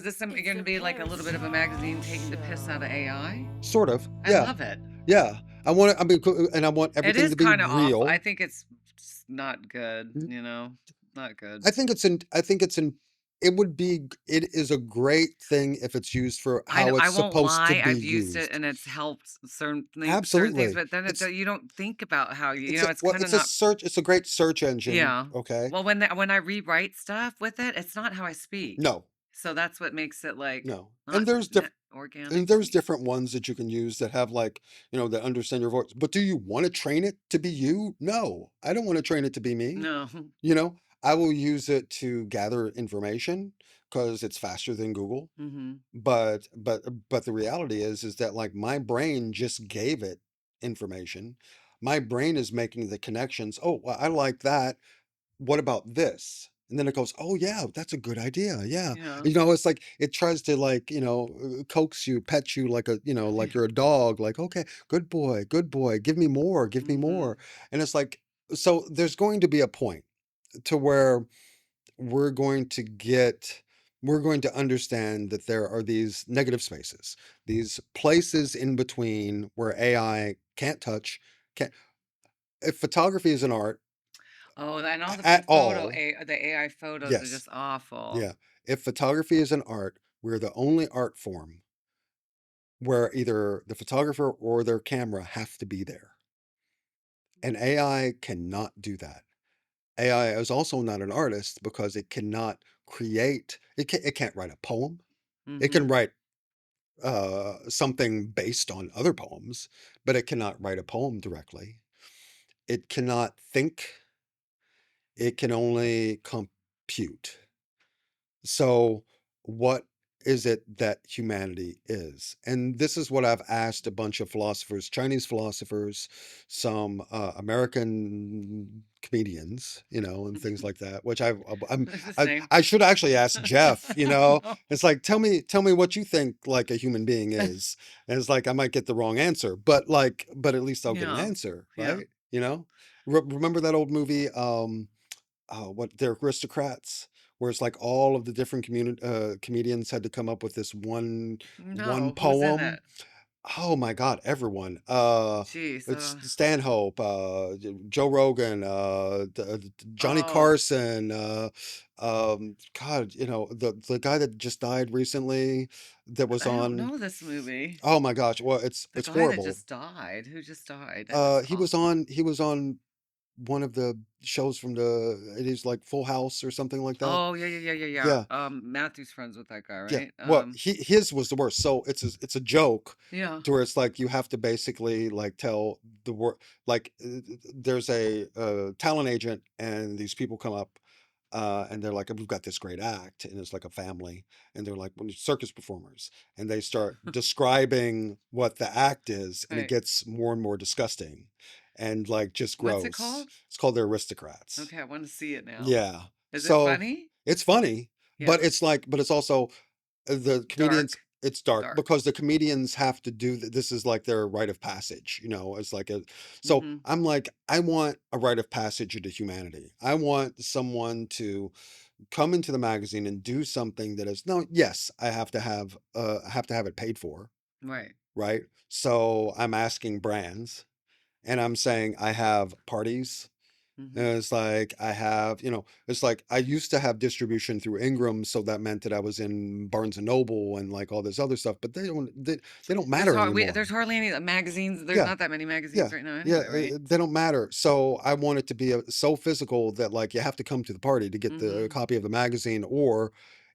Is this going to be like a little bit of a magazine taking the piss out of AI? Sort of. I Yeah. love it. Yeah. I mean, and I want It everything is to be kind of awful. I real. think it's just not good, not good. I think it's in it would be it is a great thing if it's used for how I it's won't supposed to lie, be I've used it used. and it's helped certain things, Absolutely. but then It's you don't think about how it's a it's well, kind of it's a not. search it's a great search engine, Yeah. okay? Well, when I rewrite stuff with it, it's not how I speak. No. So that's what makes it like No. not And organic. there's different ones that you can use that have like, that understand your voice. But do you want to train it to be you? No. I don't want to train it to be me. No. You know, I will use it to gather information because it's faster than Google. Mhm. But the reality is that like my brain just gave it information. My brain is making the connections. Oh, well, I like that. What about this? And then it goes, oh yeah, that's a good idea. Yeah. Yeah. It's like it tries to like, coax you, pet you like like you're a dog, like, okay, good boy, give me more. Mhm. And it's like, so there's going to be a point to where we're going to get we're going to understand that there are these negative spaces, these places in between where AI can't touch, can't if photography is an art Oh, and all at all. the AI photos are Yes. just awful. Yeah. If photography is an art, we're the only art form where either the photographer or their camera have to be there. And AI cannot do that. AI is also not an artist because it cannot it can't write a poem. It can Mhm. write something based on other poems, but it cannot write a poem directly. It cannot think, it can only compute. So, what is it that humanity is? And this is what I've asked a bunch of philosophers, Chinese philosophers, some American comedians, and things like that. Which It's the same. I should actually ask Jeff. It's like tell me what you think like a human being is, and it's like I might get the wrong answer, but at least I'll get an Yeah. answer, Yeah. right? Remember that old movie? What they're aristocrats, where it's like all of the different comedians had to come up with this one No, who's in poem. it? Oh my God, everyone. Jeez. It's Stanhope, Joe Rogan, Johnny Oh, Carson, God, the guy that just died recently that was I don't on. know this movie. Oh my gosh, well, The it's guy that horrible. just died. Who just died? That's awful. He was on one of the shows from it is like Full House or something like that. Oh, yeah, yeah, yeah, yeah, yeah. Yeah. Matthew's friends with that guy, Yeah. right? Well, his was the worst. So it's a joke Yeah. to where it's like you have to basically like tell the word like there's a talent agent and these people come up and they're like, we've got this great act, and it's like a family, and they're like, when circus performers, and they start describing what the act is, and it Right. gets more and more disgusting and like just What's it gross. called? It's called the Aristocrats. Okay, I want to see it now. Yeah. Is it So funny? it's funny, Yeah. but it's also the comedians. Dark. It's dark Dark. because the comedians have to do this is like their rite of passage, it's like a so Mhm. I'm like, I want a rite of passage into humanity. I want someone to come into the magazine and do something that is no, yes, I have to have it paid for, Right. right? So I'm asking brands and I'm saying I have parties. And Mhm. it's like I have, it's like I used to have distribution through Ingram, so that meant that I was in Barnes and Noble and like all this other stuff, but they don't matter There's anymore. hardly any magazines. There's Yeah, not that many yeah, magazines right now yeah, anyway, right? they don't matter. So I want it to be so physical that like you have to come to the party to get the Mhm. copy of the magazine,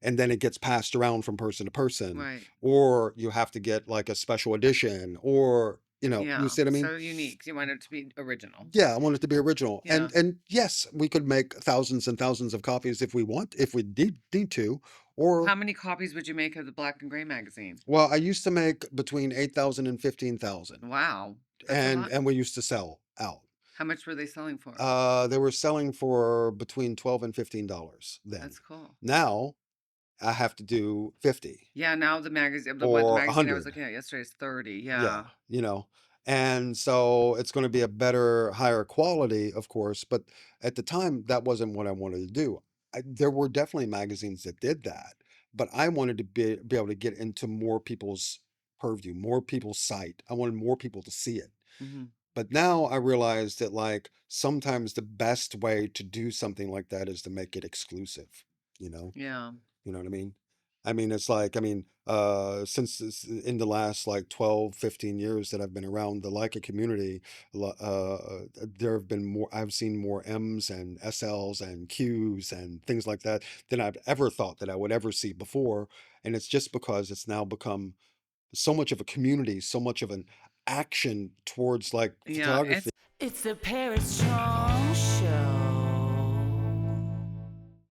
and then it gets passed around from person to person, Right. or you have to get like a special edition, or you Yeah. see what I mean? So unique. You want it to be original. Yeah, I want it to be original. Yeah. And yes, we could make thousands and thousands of copies if we need to. Or How many copies would you make of the Black and Gray magazine? well, I used to make between 8,000 and 15,000, Wow. That's a lot. and we used to sell out. How much were they selling for? They were selling for between $12 and $15 then. That's cool. Now I have to do 50 Yeah, now the or magazine I was 100. looking at yesterday is 30. Yeah, Yeah. and so it's going to be a better, higher quality, of course. But at the time, that wasn't what I wanted to do. There were definitely magazines that did that, but I wanted to be able to get into more people's purview, more people's sight. I wanted more people to see it. Hmm. But now I realize that like sometimes the best way to do something like that is to make it exclusive, you know? Yeah. You know what I mean? I mean, it's like, I mean, since in the last like 12, 15 years that I've been around the Leica community, there have been more, I've seen more M's and SL's and Q's and things like that than I've ever thought that I would ever see before. And it's just because it's now become so much of a community, so much of an action towards like Yeah. photography. It's the Paris Chong Show.